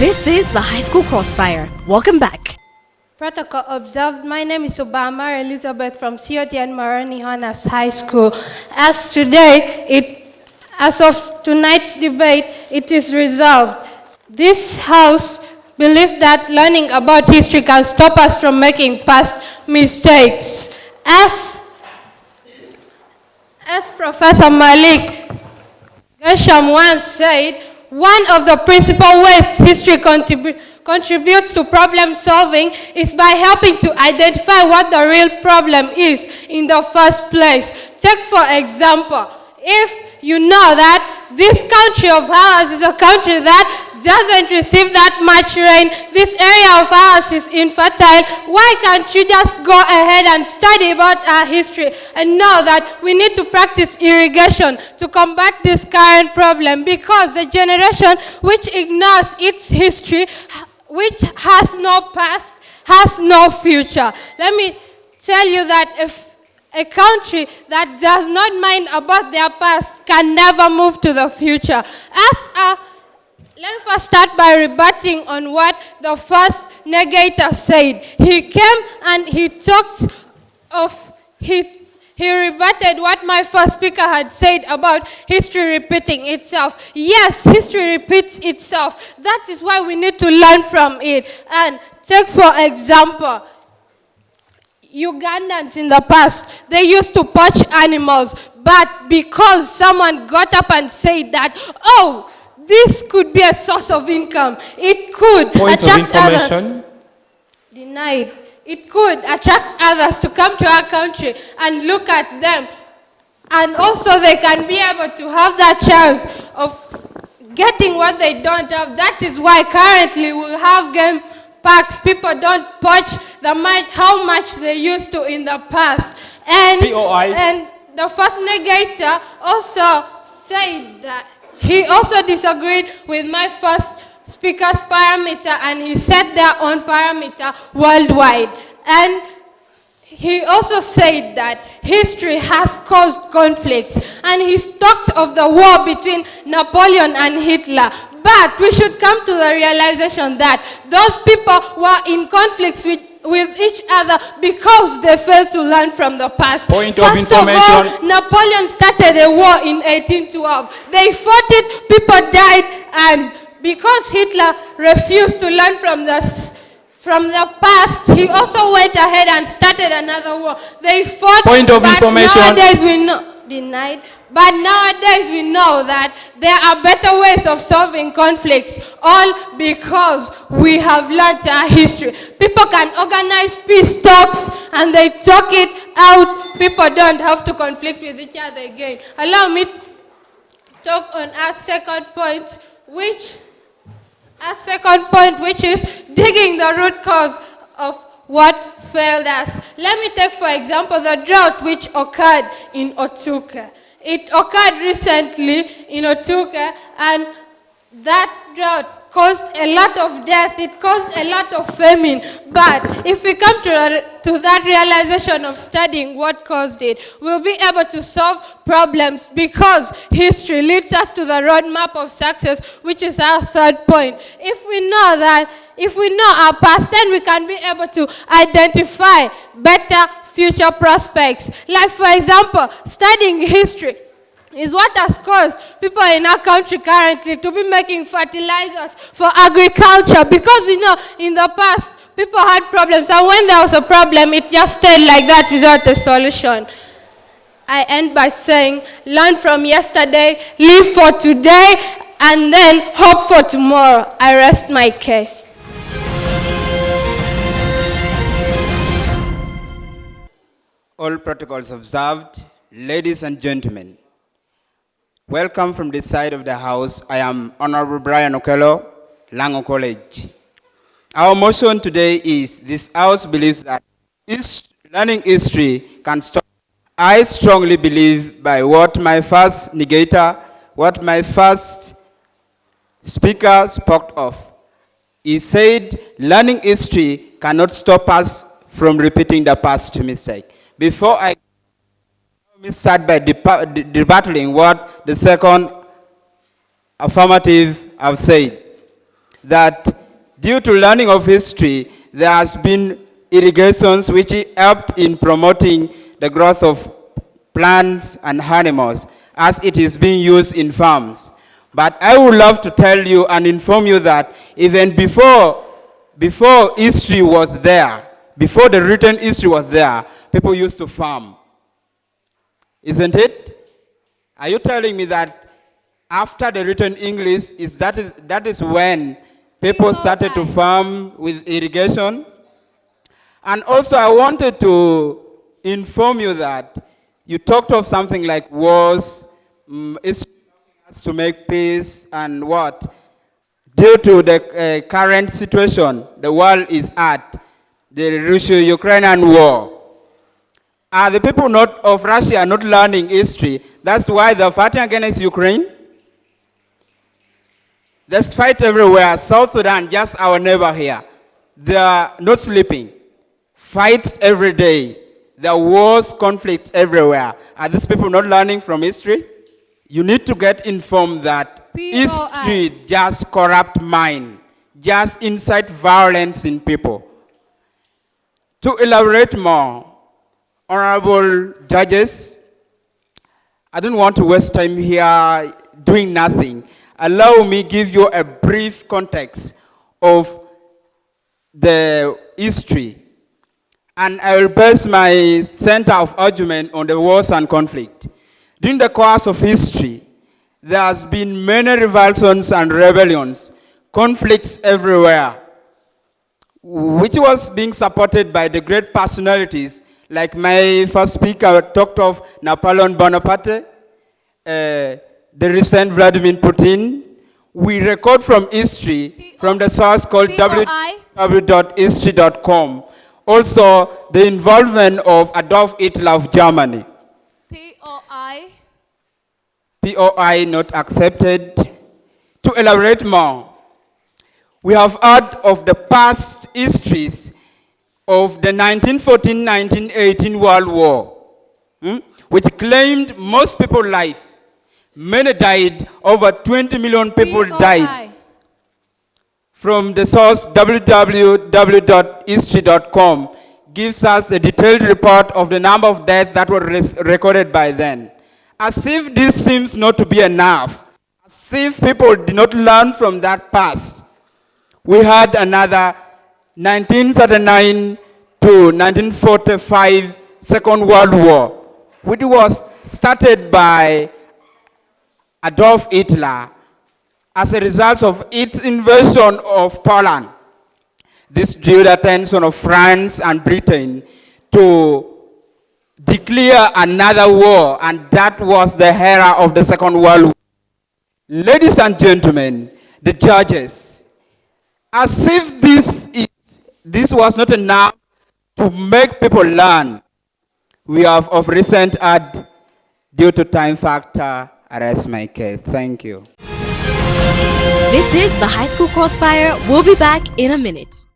This is the High School Crossfire. Welcome back. Protocol observed. My name is Obama Elizabeth from Cotn Moroni Honas High School. As of tonight's debate, it is resolved. This house believes that learning about history can stop us from making past mistakes. As Professor Malik Gershom once said, one of the principal ways history contributes to problem solving is by helping to identify what the real problem is in the first place. Take for example, if you know that this country of ours is a country that doesn't receive that much rain, this area of ours is infertile, why can't you just go ahead and study about our history and know that we need to practice irrigation to combat this current problem? Because the generation which ignores its history, which has no past, has no future. Let me tell you that if a country that does not mind about their past can never move to the future. Let me first start by rebutting on what the first negator said. He came and he rebutted what my first speaker had said about history repeating itself. Yes, history repeats itself. That is why we need to learn from it. And take for example, Ugandans in the past, they used to poach animals, but because someone got up and said that, oh, this could be a source of income, it could attract others. Denied. It could attract others to come to our country and look at them. And also they can be able to have that chance of getting what they don't have. That is why currently we have game parks. People don't poach how much they used to in the past. And the first negator also said that he also disagreed with my first speaker's parameter, and he set their own parameter worldwide. And he also said that history has caused conflicts, and he talked of the war between Napoleon and Hitler. But we should come to the realization that those people were in conflicts with each other because they failed to learn from the past. First of all, Napoleon started a war in 1812. They fought it, people died, and because Hitler refused to learn from the past, he also went ahead and started another war. They fought, nowadays we know, denied. But nowadays we know that there are better ways of solving conflicts, all because we have learned our history. People can organize peace talks and they talk it out. People don't have to conflict with each other again. Allow me to talk on our second point, which is digging the root cause of what failed us. Let me take for example the drought which occurred in Otuka. It occurred recently in Otuka, and that drought caused a lot of death, it caused a lot of famine. But if we come to that realization of studying what caused it, we'll be able to solve problems because history leads us to the roadmap of success, which is our third point. If we know our past, then we can be able to identify better future prospects. Like for example, studying history is what has caused people in our country currently to be making fertilizers for agriculture, because we know in the past people had problems, and when there was a problem it just stayed like that without a solution. I end by saying, learn from yesterday, live for today, and then hope for tomorrow. I rest my case. All protocols observed. Ladies and gentlemen, welcome from this side of the house. I am Honorable Brian Okello, Lango College. Our motion today is, this house believes that learning history can stop. I strongly believe by what my first speaker spoke of. He said learning history cannot stop us from repeating the past mistake. Before I start by debattling what the second affirmative have said, that Due to learning of history, there has been irrigations which helped in promoting the growth of plants and animals as it is being used in farms. But I would love to tell you and inform you that even before history was there, before the written history was there, people used to farm. Isn't it? Are you telling me that after the written English, that is when people started to farm with irrigation? And also I wanted to inform you that you talked of something like wars, to make peace and what? Due to the current situation the world is at, the Russia-Ukrainian war, are the people of Russia not learning history? That's why they're fighting against Ukraine. There's fight everywhere. South Sudan, just our neighbor here, they are not sleeping. Fights every day. There are wars, conflict everywhere. Are these people not learning from history? You need to get informed that history just corrupt mind, just incite violence in people. To elaborate more, honorable judges, I don't want to waste time here doing nothing. Allow me give you a brief context of the history. And I will base my center of argument on the wars and conflict. During the course of history, there has been many revolts and rebellions, conflicts everywhere, which was being supported by the great personalities, like my first speaker talked of Napoleon Bonaparte, the recent Vladimir Putin. We record from history from the source called www.history.com. Also, the involvement of Adolf Hitler of Germany. POI not accepted. To elaborate more, we have heard of the past histories of the 1914-1918 World War, which claimed most people's life. Many died, over 20 million people died. From the source www.history.com gives us a detailed report of the number of deaths that were recorded by then. As if this seems not to be enough, as if people did not learn from that past, we had another 1939 to 1945 Second World War, which was started by Adolf Hitler as a result of its invasion of Poland. This drew the attention of France and Britain to declare another war, and that was the era of the Second World War. Ladies and gentlemen, the judges, as if this was not enough to make people learn, we have of recent had, due to time factor, arrest my case. Thank you. This is the High School Crossfire. We'll be back in a minute.